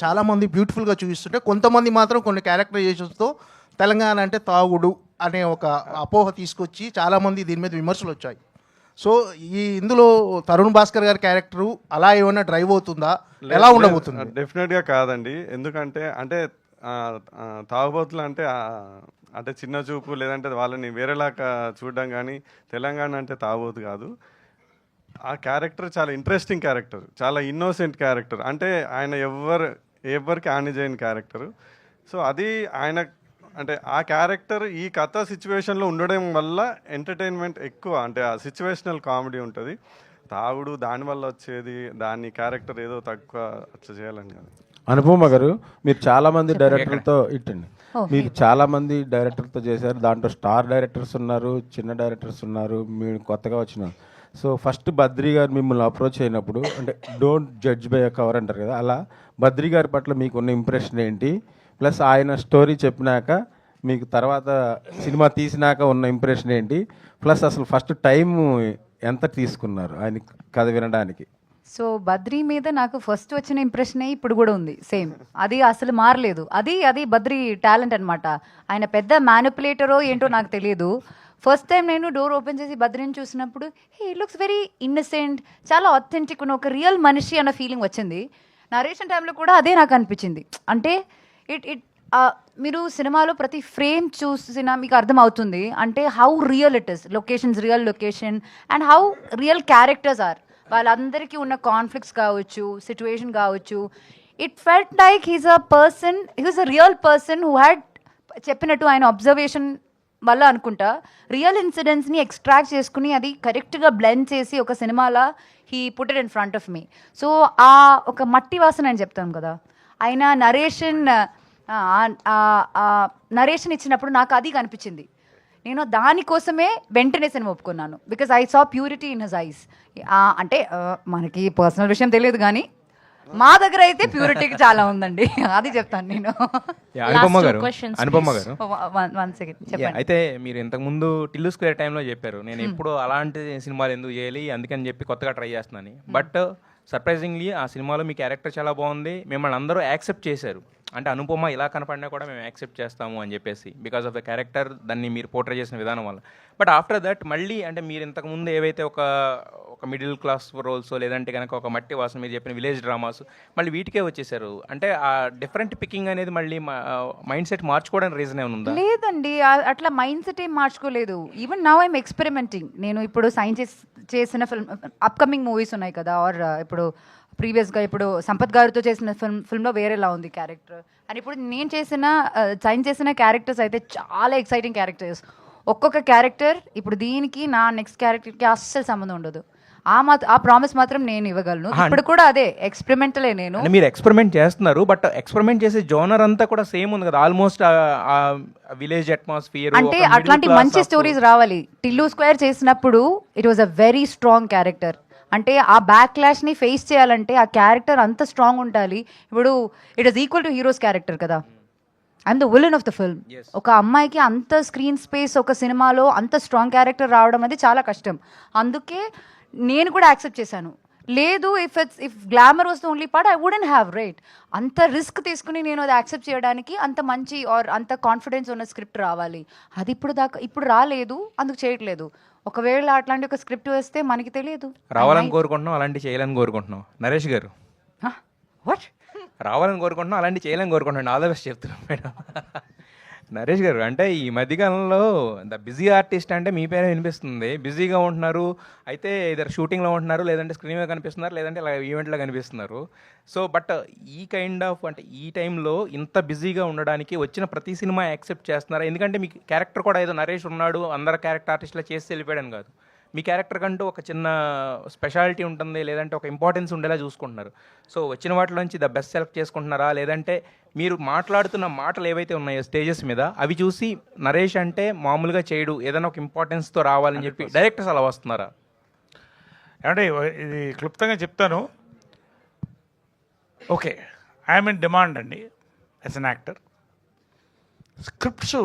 చాలామంది బ్యూటిఫుల్గా చూపిస్తుంటే కొంతమంది మాత్రం కొన్ని క్యారెక్టరైజేషన్స్తో తెలంగాణ అంటే తాగుడు అనే ఒక అపోహ తీసుకొచ్చి చాలామంది దీని మీద విమర్శలు వచ్చాయి. సో ఇందులో తరుణ్ భాస్కర్ గారి క్యారెక్టరు అలా ఏమైనా డ్రైవ్ అవుతుందా, ఎలా ఉండబోతుంది? డెఫినెట్గా కాదండి. ఎందుకంటే తాగుబోతులు అంటే చిన్న చూపు, లేదంటే వాళ్ళని వేరేలాగా చూడడం, కానీ తెలంగాణ అంటే తాగుబోతు కాదు. ఆ క్యారెక్టర్ చాలా ఇంట్రెస్టింగ్ క్యారెక్టర్, చాలా ఇన్నోసెంట్ క్యారెక్టర్. అంటే ఆయన ఎవరికి హాని చేయని క్యారెక్టరు. సో అది ఆయన అంటే ఆ క్యారెక్టర్ ఈ కథ సిచ్యువేషన్లో ఉండడం వల్ల ఎంటర్టైన్మెంట్ ఎక్కువ, అంటే ఆ సిచ్యువేషనల్ కామెడీ ఉంటుంది. తాగుడు దానివల్ల వచ్చేది, దాని క్యారెక్టర్ ఏదో తక్కువ అట్లా చేయాలని కాదు. అనుపమ గారు, మీరు చాలామంది డైరెక్టర్లతో మీరు చాలామంది డైరెక్టర్తో చేశారు. దాంట్లో స్టార్ డైరెక్టర్స్ ఉన్నారు, చిన్న డైరెక్టర్స్ ఉన్నారు, మీరు కొత్తగా వచ్చినారు. సో ఫస్ట్ బద్రీ గారు మిమ్మల్ని అప్రోచ్ అయినప్పుడు, అంటే don't judge by a cover అంటారు కదా, అలా బద్రీ గారి పట్ల మీకున్న ఇంప్రెషన్ ఏంటి? ప్లస్ ఆయన స్టోరీ చెప్పినాక మీకు తర్వాత సినిమా తీసినాక ఉన్న ఇంప్రెషన్ ఏంటి? ప్లస్ అసలు ఫస్ట్ టైం ఎంత తీసుకున్నారు ఆయన కథ వినడానికి? సో బద్రీ మీద నాకు ఫస్ట్ వచ్చిన ఇంప్రెషనే ఇప్పుడు కూడా ఉంది, సేమ్. అది అసలు మారలేదు. అది బద్రీ టాలెంట్ అనమాట. ఆయన పెద్ద మ్యానిపులేటరో ఏంటో నాకు తెలియదు. ఫస్ట్ టైం నేను డోర్ ఓపెన్ చేసి బద్రీని చూసినప్పుడు హీ లుక్స్ వెరీ ఇన్నసెంట్, చాలా ఆథెంటిక్, ఒక రియల్ మనిషి అన్న ఫీలింగ్ వచ్చింది. నరేషన్ టైంలో కూడా అదే నాకు అనిపించింది. అంటే మీరు సినిమాలో ప్రతి ఫ్రేమ్ చూసినా మీకు అర్థమవుతుంది అంటే how real it is, real location and how real characters are. వాళ్ళందరికీ ఉన్న కాన్ఫ్లిక్ట్స్ కావచ్చు, సిచ్యువేషన్ కావచ్చు. It felt like he's a real person who had చెప్పినట్టు ఆయన అబ్జర్వేషన్ వల్ల అనుకుంటా రియల్ ఇన్సిడెంట్స్ని ఎక్స్ట్రాక్ట్ చేసుకుని అది కరెక్ట్గా బ్లెండ్ చేసి ఒక సినిమాలో he put it in front of me. So ఆ ఒక మట్టి వాసన అని చెప్తాం కదా, ఆయన నరేషన్ ఇచ్చినప్పుడు నాకు అది కనిపించింది. నేను దానికోసమే వెంటనే సినిమా ఒప్పుకున్నాను. Because I saw purity in his eyes. అంటే మనకి పర్సనల్ విషయం తెలియదు కానీ మా దగ్గర అయితే ప్యూరిటీకి చాలా ఉందండి, అది చెప్తాను నేను. అనుపమ గారు వన్ సెకండ్ చెప్పండి. అయితే మీరు ఇంతకుముందు టిల్లు స్క్వేర్ టైంలో చెప్పారు నేను ఎప్పుడు అలాంటి సినిమాలు ఎందుకు చేయాలి అందుకని చెప్పి కొత్తగా ట్రై చేస్తున్నాను. బట్ సర్ప్రైజింగ్లీ ఆ సినిమాలో మీ క్యారెక్టర్ చాలా బాగుంది, మిమ్మల్ని అందరూ యాక్సెప్ట్ చేశారు. అంటే అనుపమ ఇలా కనపడినా కూడా మేము యాక్సెప్ట్ చేస్తాము అని చెప్పేసి, బికాస్ ఆఫ్ ద క్యారెక్టర్, దాన్ని మీరు పోర్ట్రే చేసిన విధానం వల్ల. బట్ ఆఫ్టర్ దట్ మళ్ళీ అంటే మీరు ఇంతకుముందు ఏవైతే ఒక మిడిల్ క్లాస్ రోల్స్, లేదంటే కనుక ఒక మట్టి వాసన, మీరు చెప్పిన విలేజ్ డ్రామాస్, మళ్ళీ వీటికే వచ్చేసారు. అంటే ఆ డిఫరెంట్ పికింగ్ అనేది మళ్ళీ మైండ్ సెట్ మార్చుకోవడానికి రీజన్ ఏమైనా ఉందా? లేదండి, అట్లా మైండ్ సెట్ ఏం మార్చుకోలేదు. Even now I'm experimenting. నేను ఇప్పుడు సైన్స్ చేసిన ఫిల్మ్, అప్కమింగ్ మూవీస్ ఉన్నాయి కదా, ఆర్ ఇప్పుడు ప్రీవియస్గా ఇప్పుడు సంపత్ గారితో చేసిన ఫిల్మ్లో వేరేలా ఉంది క్యారెక్టర్. అండ్ ఇప్పుడు నేను సైన్ చేసిన క్యారెక్టర్స్ అయితే చాలా ఎక్సైటింగ్ క్యారెక్టర్స్. ఒక్కొక్క క్యారెక్టర్ ఇప్పుడు దీనికి నా నెక్స్ట్ క్యారెక్టర్కి అస్సలు సంబంధం ఉండదు. ఆ ప్రామిస్ మాత్రం నేను ఇవ్వగలను. ఇప్పుడు కూడా అదే ఎక్స్పెరిమెంటలే. నేను మీరు ఎక్స్పెరిమెంట్ చేస్తున్నారు, బట్ ఎక్స్పెరిమెంట్ చేసే జోనర్ అంతా కూడా సేమ్ ఉంది కదా, ఆల్మోస్ట్ విలేజ్ అట్మాస్ఫియర్. అంటే అట్లాంటి మంచి స్టోరీస్ రావాలి. టిల్లు స్క్వేర్ చేసినప్పుడు it was a very strong character. అంటే ఆ బ్యాక్ క్లాష్ని ఫేస్ చేయాలంటే ఆ క్యారెక్టర్ అంత స్ట్రాంగ్ ఉండాలి. ఇప్పుడు it is equal to heroes character కదా. I'm the villain of the film. ఒక అమ్మాయికి అంత స్క్రీన్ స్పేస్ ఒక సినిమాలో అంత స్ట్రాంగ్ క్యారెక్టర్ రావడం అది చాలా కష్టం. అందుకే నేను కూడా యాక్సెప్ట్ చేశాను. లేదు if glamour was the only part I wouldn't have right. అంత రిస్క్ తీసుకుని నేను అది యాక్సెప్ట్ చేయడానికి అంత మంచి ఆర్ అంత కాన్ఫిడెన్స్ ఉన్న స్క్రిప్ట్ రావాలి. అది ఇప్పుడు రాలేదు, అందుకు చేయట్లేదు. ఒకవేళ అట్లాంటి ఒక స్క్రిప్ట్ వస్తే మనకి తెలియదు. రావాలని కోరుకుంటున్నాం, అలాంటి చేయాలని కోరుకుంటున్నాం. నరేష్ గారు వాట్ రావాలని కోరుకుంటున్నాం, అలాంటి చేయాలని కోరుకుంటున్నాం. ఆల్ ద బెస్ట్ చెప్తున్నాం మేడం. నరేష్ గారు, అంటే ఈ మధ్యకాలంలో ద బిజీ ఆర్టిస్ట్ అంటే మీ పేరే వినిపిస్తుంది. బిజీగా ఉంటున్నారు, అయితే ఇద్దరు షూటింగ్లో ఉంటున్నారు, లేదంటే స్క్రీన్ మీద కనిపిస్తున్నారు, లేదంటే ఇలా ఈవెంట్లో కనిపిస్తున్నారు. సో బట్ ఈ కైండ్ ఆఫ్ అంటే ఈ టైంలో ఇంత బిజీగా ఉండడానికి వచ్చిన ప్రతి సినిమా యాక్సెప్ట్ చేస్తున్నారా? ఎందుకంటే మీ క్యారెక్టర్ కూడా ఏదో నరేష్ ఉన్నాడు, అందరు క్యారెక్టర్ ఆర్టిస్ట్లో చేసి వెళ్ళిపోయాడని కాదు. మీ క్యారెక్టర్ కంటూ ఒక చిన్న స్పెషాలిటీ ఉంటుంది, లేదంటే ఒక ఇంపార్టెన్స్ ఉండేలా చూసుకుంటున్నారు. సో వచ్చిన వాటిలోంచి ద బెస్ట్ సెలెక్ట్ చేసుకుంటున్నారా, లేదంటే మీరు మాట్లాడుతున్న మాటలు ఏవైతే ఉన్నాయో స్టేజెస్ మీద అవి చూసి నరేష్ అంటే మామూలుగా చేయడు, ఏదైనా ఒక ఇంపార్టెన్స్తో రావాలని చెప్పి డైరెక్టర్స్ అలా వస్తున్నారా? అంటే ఇది క్లుప్తంగా చెప్తాను. ఓకే, ఐఎమ్ ఇన్ డిమాండ్ అండి యాజ్ అన్ యాక్టర్. స్క్రిప్ట్స్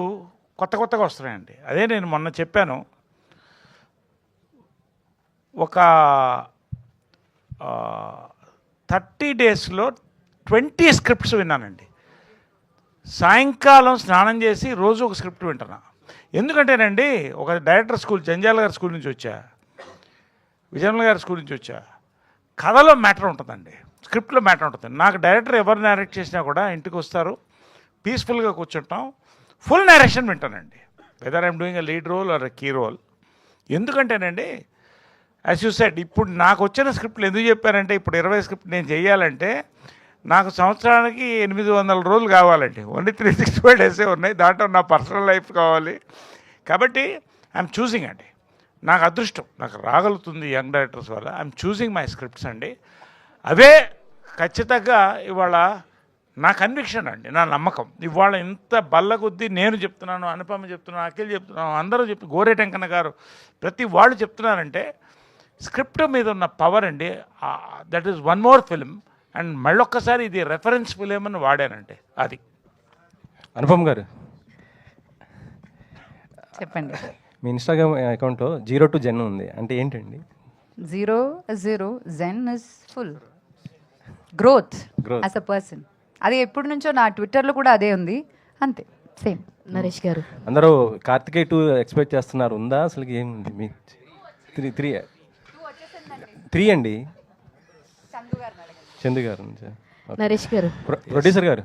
కొత్తగా వస్తున్నాయండి. అదే నేను మొన్న చెప్పాను, ఒక 30 డేస్లో 20 స్క్రిప్ట్స్ విన్నానండి. సాయంకాలం స్నానం చేసి రోజు ఒక స్క్రిప్ట్ వింటున్నా. ఎందుకంటేనండి ఒక డైరెక్టర్ స్కూల్, జంజాల గారి స్కూల్ నుంచి వచ్చా, విజయనగర గారి స్కూల్ నుంచి వచ్చా. కథలో మ్యాటర్ ఉంటుందండి, స్క్రిప్ట్లో మ్యాటర్ ఉంటుంది. నాకు డైరెక్టర్ ఎవరు నరేట్ చేసినా కూడా ఇంటికి వస్తారు, పీస్ఫుల్గా కూర్చుంటాం, ఫుల్ నరేషన్ వింటానండి, whether I'm doing a lead role or a key role. ఎందుకంటేనండి యాజ్ యూ సెడ్, ఇప్పుడు నాకు వచ్చిన స్క్రిప్ట్లు ఎందుకు చెప్పారంటే, ఇప్పుడు 20 స్క్రిప్ట్ నేను చేయాలంటే నాకు సంవత్సరానికి 800 రోజులు కావాలండి. ఓన్లీ 365 డేసే ఉన్నాయి, దాంట్లో నా పర్సనల్ లైఫ్ కావాలి. కాబట్టి ఐఎమ్ చూసింగ్ అండి, నాకు అదృష్టం, నాకు రాగలుగుతుంది యంగ్ డైరెక్టర్స్ వల్ల. ఐఎమ్ చూసింగ్ మై స్క్రిప్ట్స్ అండి. అవే ఖచ్చితంగా ఇవాళ నా కన్విక్షన్ అండి, నా నమ్మకం. ఇవాళ ఇంత బల్ల కొద్దీ నేను చెప్తున్నాను, అనుపమ చెప్తున్నాను, అఖిల్ చెప్తున్నాను, అందరూ గోరేటెంకన్న గారు, ప్రతి వాళ్ళు చెప్తున్నారంటే స్క్రిప్ట్ మీద ఉన్న పవర్ అండి. That is one more film. And మళ్ళొక్కసారి ఇది రెఫరెన్స్ ఫిలిం అని వాడానంటే అది. అనుపమ్ గారు చెప్పండి. మీ ఇన్స్టాగ్రామ్ అకౌంట్లో 0 to Zen ఉంది, అంటే ఏంటండి? 0 is 0, Zen is full. Growth as a person. అది ఎప్పటి నుంచో నా ట్విట్టర్లో కూడా అదే ఉంది, అంతే సేమ్. నరేష్ గారు, అందరూ కార్తికేయ 2 ఎక్స్పెక్ట్ చేస్తున్నారు, ఉందా అసలు? ఏముంది మీ 3 అండి, చందు గారు నుంచి. నరేష్ గారు, ప్రొడ్యూసర్ గారు,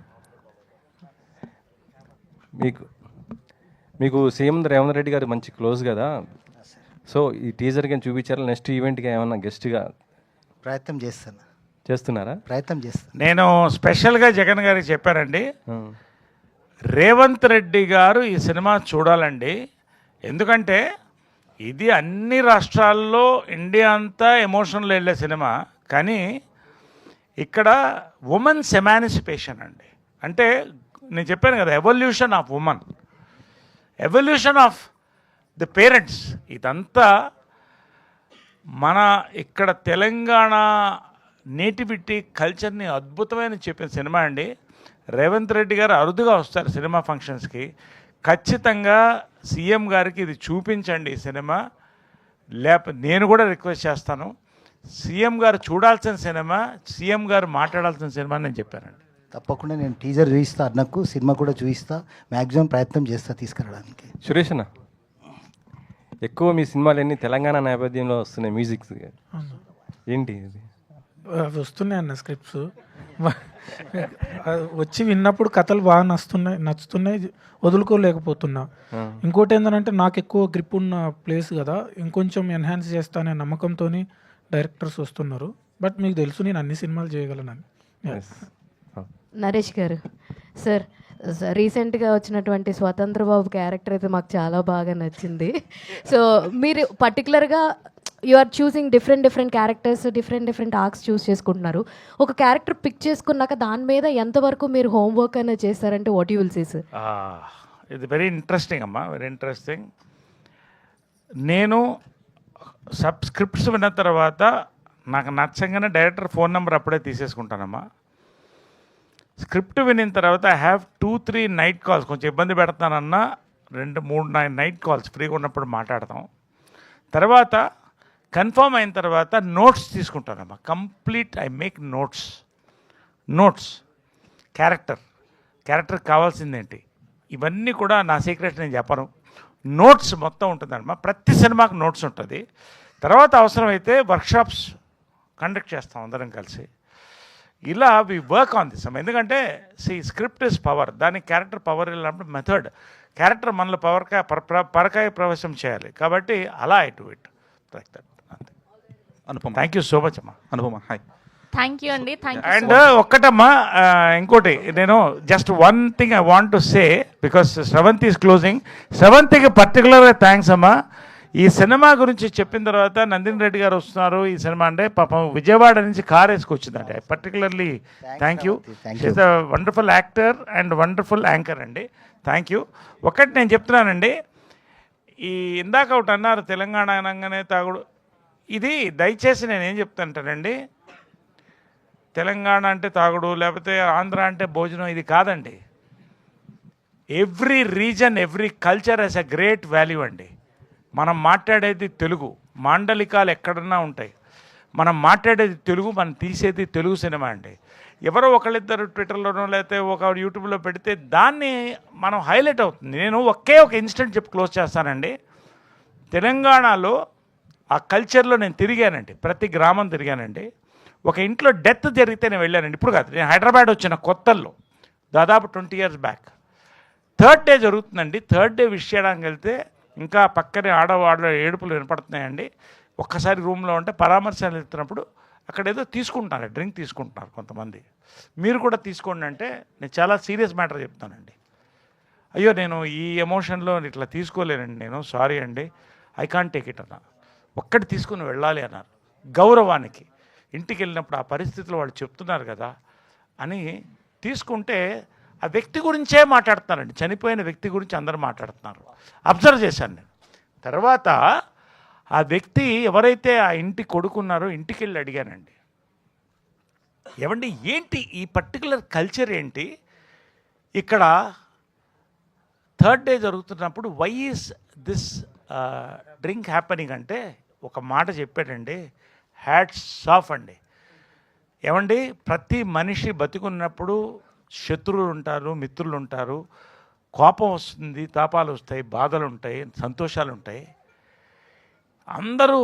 మీకు సీఎం రేవంత్ రెడ్డి గారు మంచి క్లోజ్ కదా, సో ఈ టీజర్ కానీ చూపించారా? నెక్స్ట్ ఈవెంట్గా ఏమన్నా గెస్ట్గా ప్రయత్నం చేస్తున్నారా? ప్రయత్నం చేస్తాను. నేను స్పెషల్గా జగన్ గారికి చెప్పానండి, రేవంత్ రెడ్డి గారు ఈ సినిమా చూడాలండి. ఎందుకంటే ఇది అన్ని రాష్ట్రాల్లో ఇండియా అంతా ఎమోషనల్ వెళ్ళే సినిమా, కానీ ఇక్కడ ఉమెన్స్ ఎమాన్సిపేషన్ అండి. అంటే నేను చెప్పాను కదా, evolution of women, evolution of the parents. ఇదంతా మన ఇక్కడ తెలంగాణ నేటివిటీ కల్చర్ని అద్భుతమైన చెప్పిన సినిమా అండి. రేవంత్ రెడ్డి గారు అరుదుగా వస్తారు సినిమా ఫంక్షన్స్కి. ఖచ్చితంగా సీఎం గారికి ఇది చూపించండి ఈ సినిమా. లేకపోతే నేను కూడా రిక్వెస్ట్ చేస్తాను, సీఎం గారు చూడాల్సిన సినిమా, సీఎం గారు మాట్లాడాల్సిన సినిమా అని నేను చెప్పానండి. తప్పకుండా నేను టీజర్ చూపిస్తా, అన్నకు సినిమా కూడా చూపిస్తా, మ్యాక్సిమం ప్రయత్నం చేస్తా తీసుకురావడానికి. సురేష్ అన్న, ఎక్కువ మీ సినిమాలన్నీ తెలంగాణ నేపథ్యంలో వస్తున్నాయి, మ్యూజిక్ ఏంటి ఇది? వస్తున్నాయి అన్న స్క్రిప్ట్స్, వచ్చి విన్నప్పుడు కథలు బాగా నచ్చుతున్నాయి, వదులుకోలేకపోతున్నా. ఇంకోటి ఏంటంటే నాకు ఎక్కువ గ్రిప్ ఉన్న ప్లేస్ కదా, ఇంకొంచెం ఎన్హాన్స్ చేస్తానే నమ్మకంతో డైరెక్టర్స్ వస్తున్నారు. బట్ మీకు తెలుసు నేను అన్ని సినిమాలు చేయగలనని. నరేష్ గారు, సార్ రీసెంట్గా వచ్చినటువంటి స్వతంత్ర బాబు క్యారెక్టర్ అయితే మాకు చాలా బాగా నచ్చింది. సో మీరు పర్టికులర్గా you are choosing different characters, different arcs choose చేసుకుంటున్నారు. ఒక క్యారెక్టర్ పిక్ చేసుకున్నాక దాని మీద ఎంతవరకు మీరు హోంవర్క్ అనేది చేస్తారంటే what you will say sir? ఇది వెరీ ఇంట్రెస్టింగ్ అమ్మా, వెరీ ఇంట్రెస్టింగ్. నేను స్క్రిప్ట్స్ విన్న తర్వాత నాకు నచ్చంగానే డైరెక్టర్ ఫోన్ నెంబర్ అప్పుడే తీసేసుకుంటానమ్మా. స్క్రిప్ట్ వినిన తర్వాత ఐ హ్యావ్ 2-3 నైట్ కాల్స్. కొంచెం ఇబ్బంది పెడతానన్నా 2-3 నైట్ కాల్స్ ఫ్రీగా ఉన్నప్పుడు మాట్లాడతాం. తర్వాత కన్ఫర్మ్ అయిన తర్వాత నోట్స్ తీసుకుంటానమ్మా. కంప్లీట్ ఐ మేక్ నోట్స్ క్యారెక్టర్కి కావాల్సిందేంటి, ఇవన్నీ కూడా నా సీక్రెట్ నేను చెప్పను. నోట్స్ మొత్తం ఉంటుందన్నమా. ప్రతి సినిమాకి నోట్స్ ఉంటుంది. తర్వాత అవసరమైతే వర్క్షాప్స్ కండక్ట్ చేస్తాం అందరం కలిసి. ఇలా వి వర్క్ ఆన్ దిస్. ఎందుకంటే స్క్రిప్ట్ ఇస్ పవర్, దానికి క్యారెక్టర్ పవర్ వెళ్ళినప్పుడు మెథడ్, క్యారెక్టర్ మనలో పరకాయ ప్రవేశం చేయాలి. కాబట్టి అలా I do it like that. అంతే. Anupama, thank you so much అమ్మా. అనుపమ హాయ్. థ్యాంక్ యూ అండి. అండ్ ఒక్కటమ్మా, ఇంకోటి నేను just one thing I want to say, because Sravanthi is closing. శ్రవంతికి పర్టికులర్గా థ్యాంక్స్ అమ్మా. ఈ సినిమా గురించి చెప్పిన తర్వాత నందిని రెడ్డి గారు వస్తున్నారు ఈ సినిమా అంటే, పాపం విజయవాడ నుంచి కార్ వేసుకొచ్చిందండి. I particularly thank you. She is a wonderful actor and wonderful anchor అండి. Thank you. ఒకటి నేను చెప్తున్నానండి, ఈ ఇందాక ఒకటి అన్నారు తెలంగాణ అనగానే తాగుడు, ఇది దయచేసి నేను ఏం చెప్తానంటానండి, తెలంగాణ అంటే తాగుడు లేకపోతే ఆంధ్ర అంటే భోజనం, ఇది కాదండి. Every reason, every culture has a great value అండి. మనం మాట్లాడేది తెలుగు, మాండలికాలు ఎక్కడన్నా ఉంటాయి. మనం మాట్లాడేది తెలుగు, మనం తీసేది తెలుగు సినిమా అండి. ఎవరో ఒకళ్ళిద్దరు ట్విట్టర్లోనో లేకపోతే ఒక యూట్యూబ్లో పెడితే దాన్ని మనం హైలైట్ అవుతుంది. నేను ఒకే ఒక ఇన్సిడెంట్ చెప్పి క్లోజ్ చేస్తానండి. తెలంగాణలో ఆ కల్చర్లో నేను తిరిగానండి, ప్రతి గ్రామం తిరిగానండి. ఒక ఇంట్లో డెత్ జరిగితే నేను వెళ్ళానండి. ఇప్పుడు కాదు, నేను హైదరాబాద్ వచ్చిన కొత్తల్లో దాదాపు 20 years బ్యాక్. 3rd డే జరుగుతుందండి. 3rd డే విష్ చేయడానికి వెళ్తే ఇంకా పక్కనే ఆడవాళ్ళ ఏడుపులు వినపడుతున్నాయండి. ఒక్కసారి రూమ్లో ఉంటే పరామర్శలు వెళ్తున్నప్పుడు అక్కడ ఏదో తీసుకుంటున్నారు, డ్రింక్ తీసుకుంటున్నారు కొంతమంది. మీరు కూడా తీసుకోండి అంటే నేను చాలా సీరియస్ మ్యాటర్ చెప్తానండి. అయ్యో నేను ఈ ఎమోషన్లో ఇట్లా తీసుకోలేనండి, నేను సారీ అండి, ఐ కాంట్ టేక్ ఇట్ అన్నా. ఒక్కటి తీసుకుని వెళ్ళాలి అన్నారు. గౌరవానికి ఇంటికి వెళ్ళినప్పుడు ఆ పరిస్థితులు వాళ్ళు చెప్తున్నారు కదా అని తీసుకుంటే ఆ వ్యక్తి గురించే మాట్లాడుతున్నారండి. చనిపోయిన వ్యక్తి గురించి అందరూ మాట్లాడుతున్నారు. అబ్జర్వ్ చేశాను నేను. తర్వాత ఆ వ్యక్తి ఎవరైతే ఆ ఇంటి కొడుకున్నారో ఇంటికి వెళ్ళి అడిగానండి, ఏమండి ఏంటి ఈ పర్టికులర్ కల్చర్ ఏంటి ఇక్కడ 3rd డే జరుగుతున్నప్పుడు, why is this drink happening అంటే ఒక మాట చెప్పాడండి, హ్యాట్స్ ఆఫ్ అండి. ఏమండి ప్రతి మనిషి బతికున్నప్పుడు శత్రువులు ఉంటారు, మిత్రులు ఉంటారు, కోపం వస్తుంది, తాపాలు వస్తాయి, బాధలు ఉంటాయి, సంతోషాలు ఉంటాయి. అందరూ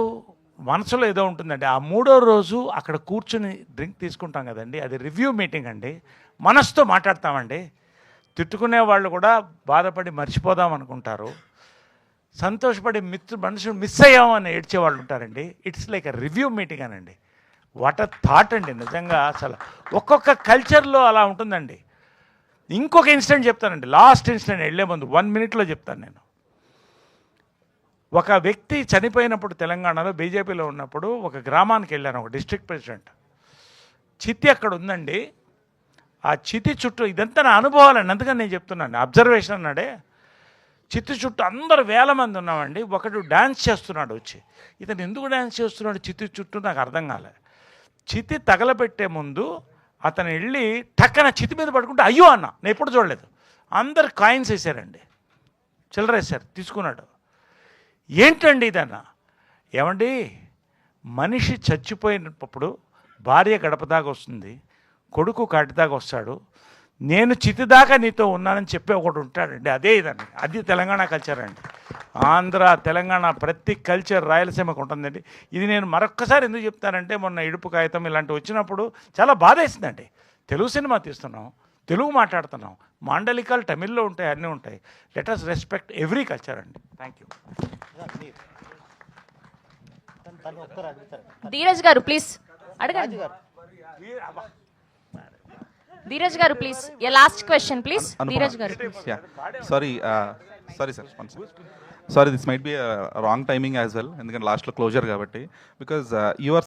మనసులో ఏదో ఉంటుందండి. ఆ 3వ రోజు అక్కడ కూర్చుని డ్రింక్ తీసుకుంటాం కదండి, అది రివ్యూ మీటింగ్ అండి. మనసుతో మాట్లాడతామండి. తిట్టుకునే వాళ్ళు కూడా బాధపడి మర్చిపోదాం అనుకుంటారు, సంతోషపడి మనుషులు మిస్ అయ్యామని ఏడ్చేవాళ్ళు ఉంటారండి. It's like a review meeting అనండి. వాట్ అ థాట్ అండి నిజంగా. అసలు ఒక్కొక్క కల్చర్లో అలా ఉంటుందండి. ఇంకొక ఇన్సిడెంట్ చెప్తానండి, లాస్ట్ ఇన్సిడెంట్ వెళ్ళే ముందు 1 minute చెప్తాను నేను. ఒక వ్యక్తి చనిపోయినప్పుడు తెలంగాణలో బీజేపీలో ఉన్నప్పుడు ఒక గ్రామానికి వెళ్ళాను, ఒక డిస్ట్రిక్ట్ ప్రెసిడెంట్. చితి అక్కడ ఉందండి. ఆ చితి చుట్టూ, ఇదంతా నా అనుభవాలండి, అందుకని నేను చెప్తున్నాను, అబ్జర్వేషన్ అన్నాడే. చితి చుట్టూ అందరు 1000 మంది ఉన్నామండి. ఒకడు డ్యాన్స్ చేస్తున్నాడు వచ్చి. ఇతను ఎందుకు డ్యాన్స్ చేస్తున్నాడు చితి చుట్టూ నాకు అర్థం కాలే. చితి తగలబెట్టే ముందు అతను వెళ్ళి టక్కన చితి మీద పడుకుంటే అయ్యో అన్న, నేను ఎప్పుడు చూడలేదు. అందరు కాయిన్స్ వేసారండి, చిల్లర వేసారు, తీసుకున్నాడు. ఏంటండి ఇదన్నా? ఏమండి మనిషి చచ్చిపోయినప్పుడు భార్య గడప దాకా వస్తుంది, కొడుకు కాటి దాకా వస్తాడు, నేను చితిదాకా నీతో ఉన్నానని చెప్పి ఒకటి ఉంటాడండి. అదే ఇదండి, అది తెలంగాణ కల్చర్ అండి. ఆంధ్ర తెలంగాణ ప్రతి కల్చర్ రాయలసీమకు ఉంటుందండి. ఇది నేను మరొక్కసారి ఎందుకు చెప్తానంటే, మొన్న ఇడుపు కాగితం ఇలాంటివి వచ్చినప్పుడు చాలా బాధేసిందండి. తెలుగు సినిమా తీస్తున్నాం, తెలుగు మాట్లాడుతున్నాం, మాండలికాలు తమిళ్లో ఉంటాయి, అన్నీ ఉంటాయి. Let us respect every culture అండి. Thank you. ధీరజ్ గారు ప్లీజ్ అడగండి. ధీరజ్ గారు please, a last question please. Dheeraj గారు sorry sir, sorry this might be wrong timing as well, ఎందుకంటే లాస్ట్లో క్లోజర్ కాబట్టి. Because you are